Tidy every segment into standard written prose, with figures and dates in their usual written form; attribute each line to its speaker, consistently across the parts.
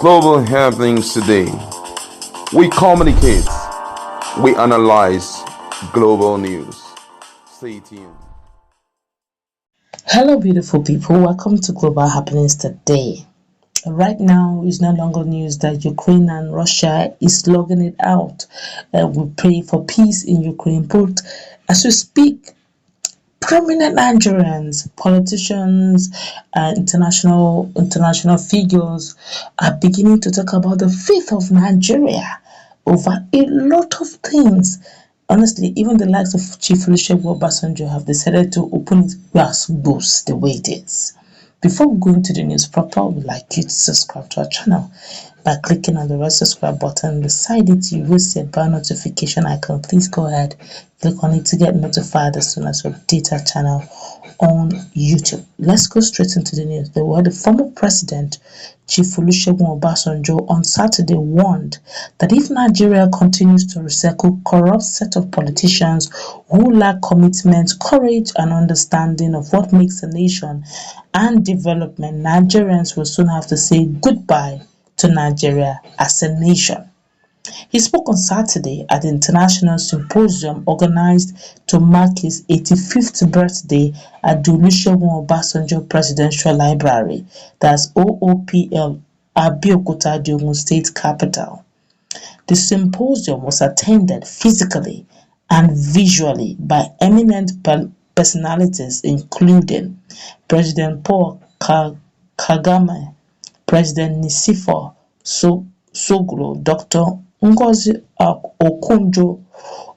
Speaker 1: global happenings today. We communicate, we analyze global news. Stay tuned.
Speaker 2: Hello, beautiful people. Welcome to Global Happenings Today. Right now, it's no longer news that Ukraine and Russia is slugging it out. We pray for peace in Ukraine. But as we speak, prominent Nigerians, politicians, and international figures are beginning to talk about the fate of Nigeria over a lot of things. Honestly, even the likes of Chief Olusegun Obasanjo have decided to open its glass goes the way it is. Before we go into the news proper, we'd like you to subscribe to our channel by clicking on the red subscribe button. Beside it, you will see a bell notification icon. Please go ahead, click on it to get notified as soon as we update our channel on YouTube. Let's go straight into the news. The former president, Chief Olusegun Obasanjo, on Saturday warned that if Nigeria continues to recycle corrupt set of politicians who lack commitment, courage, and understanding of what makes a nation and development, Nigerians will soon have to say goodbye to Nigeria as a nation. He spoke on Saturday at the international symposium organized to mark his 85th birthday at the Olusegun Obasanjo Presidential Library, that's OOPL, Abeokuta, the Ogun State capital. The symposium was attended physically and visually by eminent personalities including President Paul Kagame, President Nisifo Soglo, Dr. Ngozi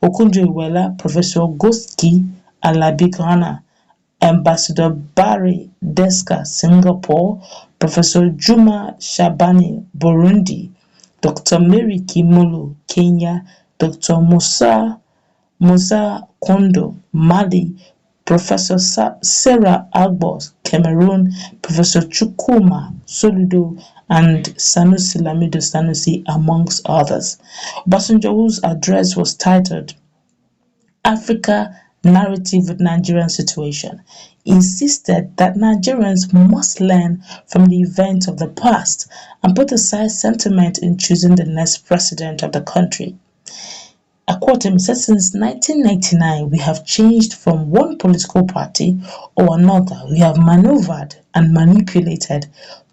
Speaker 2: Okonjo-Iweala, Professor Goski Alabi-Ghana, Ambassador Barry Deska, Singapore, Professor Juma Shabani, Burundi, Dr. Mary Kimolo, Kenya, Dr. Musa Kondo, Mali, Professor Sarah Agbos, Cameroon, Professor Chukwuma Soludo, and Sanusi Lamido Sanusi, amongst others. Obasanjo's address was titled Africa Narrative with Nigerian Situation. He insisted that Nigerians must learn from the events of the past and put aside sentiment in choosing the next president of the country. I quote him, he said, since 1999, we have changed from one political party or another. We have maneuvered and manipulated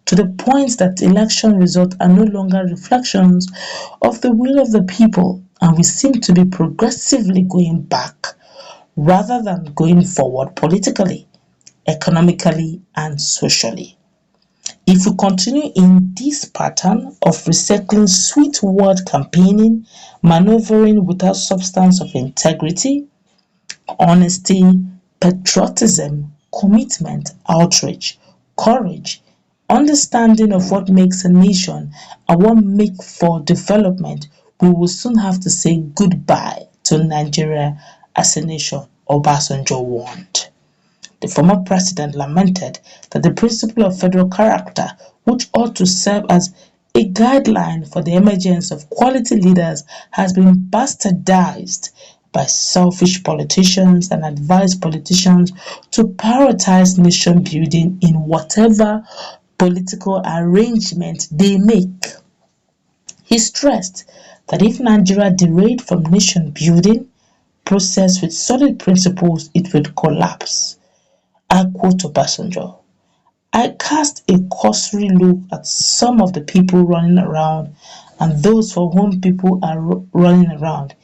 Speaker 2: to the point that election results are no longer reflections of the will of the people, and we seem to be progressively going back rather than going forward politically, economically, and socially. If we continue in this pattern of recycling sweet word campaigning, maneuvering without substance of integrity, honesty, patriotism, commitment, outreach, courage, understanding of what makes a nation and what makes for development, we will soon have to say goodbye to Nigeria as a nation, Obasanjo warned. The former president lamented that the principle of federal character, which ought to serve as a guideline for the emergence of quality leaders, has been bastardized by selfish politicians and advised politicians to prioritize nation building in whatever political arrangement they make. He stressed that if Nigeria derailed from nation building process with solid principles, it would collapse. I quote Obasanjo, I cast a cursory look at some of the people running around and those for whom people are running around.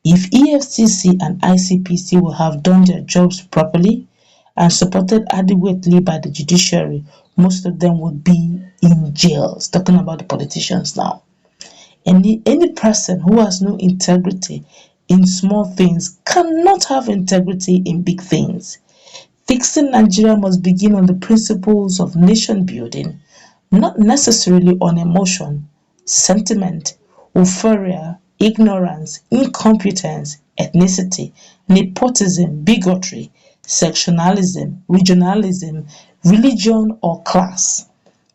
Speaker 2: If EFCC and ICPC will have done their jobs properly and supported adequately by the judiciary, most of them would be in jails. Talking about the politicians now. Any person who has no integrity in small things cannot have integrity in big things. Fixing Nigeria must begin on the principles of nation building, not necessarily on emotion, sentiment, euphoria, ignorance, incompetence, ethnicity, nepotism, bigotry, sectionalism, regionalism, religion, or class.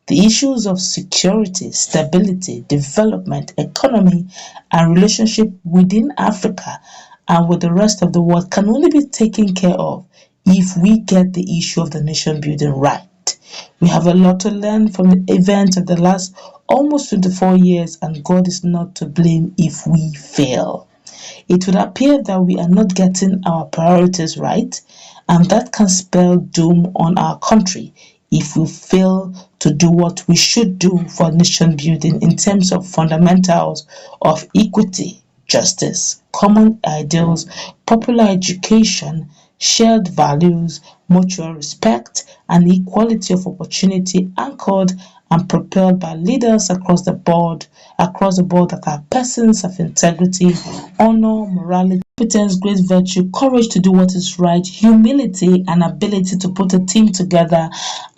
Speaker 2: The issues of security, stability, development, economy, and relationship within Africa and with the rest of the world can only be taken care of if we get the issue of the nation building right. We have a lot to learn from the events of the last almost 24 years, and God is not to blame if we fail. It would appear that we are not getting our priorities right, and that can spell doom on our country if we fail to do what we should do for nation building in terms of fundamentals of equity, justice, common ideals, popular education, shared values, mutual respect, and equality of opportunity anchored and propelled by leaders across the board that are persons of integrity, honor, morality, competence, great virtue, courage to do what is right, humility, and ability to put a team together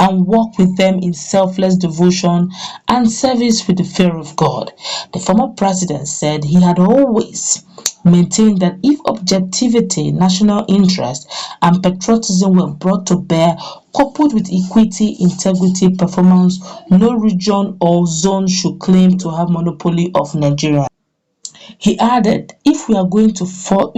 Speaker 2: and work with them in selfless devotion and service with the fear of God. The former president said he had always maintained that if objectivity, national interest, and patriotism were brought to bear, coupled with equity, integrity, performance, no region or zone should claim to have monopoly of Nigeria. He added, if we are going fault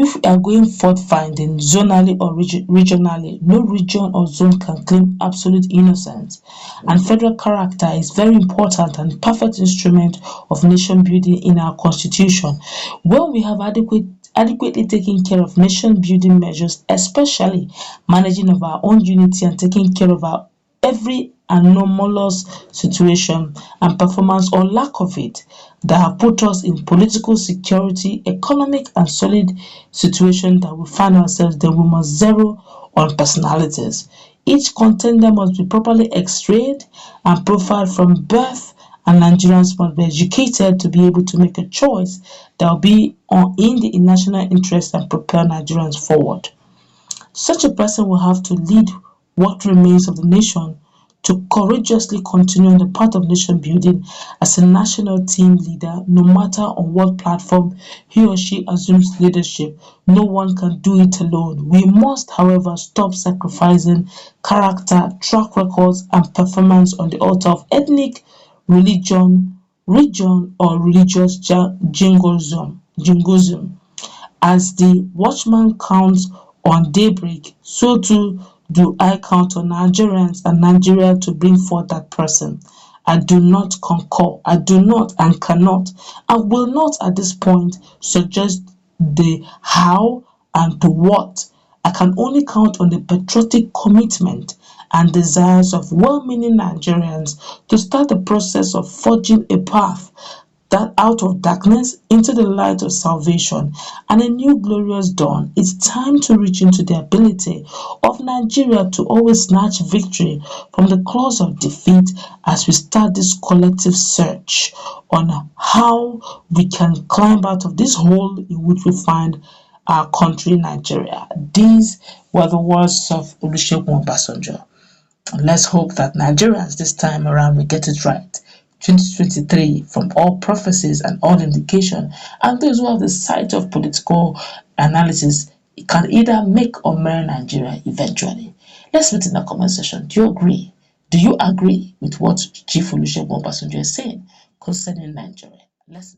Speaker 2: finding zonally or regionally, no region or zone can claim absolute innocence. And federal character is very important and perfect instrument of nation building in our constitution. When we have adequately taken care of nation building measures, especially managing of our own unity and taking care of our every anomalous situation and performance or lack of it that have put us in political security, economic and solid situation that we find ourselves, then we must zero on personalities. Each contender must be properly x-rayed and profiled from birth, and Nigerians must be educated to be able to make a choice that will be in the national interest and propel Nigerians forward. Such a person will have to lead what remains of the nation to courageously continue on the path of nation building as a national team leader, no matter on what platform he or she assumes leadership. No one can do it alone. We must, however, stop sacrificing character, track records, and performance on the altar of ethnic, religion, region, or religious jingoism. As the watchman counts on daybreak, so too do I count on Nigerians and Nigeria to bring forth that person. I do not concur. I do not and cannot and will not at this point suggest the how and the what. I can only count on the patriotic commitment and desires of well-meaning Nigerians to start the process of forging a path that out of darkness into the light of salvation and a new glorious dawn. It's time to reach into the ability of Nigeria to always snatch victory from the claws of defeat as we start this collective search on how we can climb out of this hole in which we find our country, Nigeria. These were the words of Olusegun Obasanjo. Let's hope that Nigerians this time around will get it right. 2023, from all prophecies and all indication, and those who have the sight of political analysis, it can either make or marry Nigeria eventually. Let's put in the comment section. Do you agree? Do you agree with what Chief Olusegun Obasanjo is saying concerning Nigeria? Let's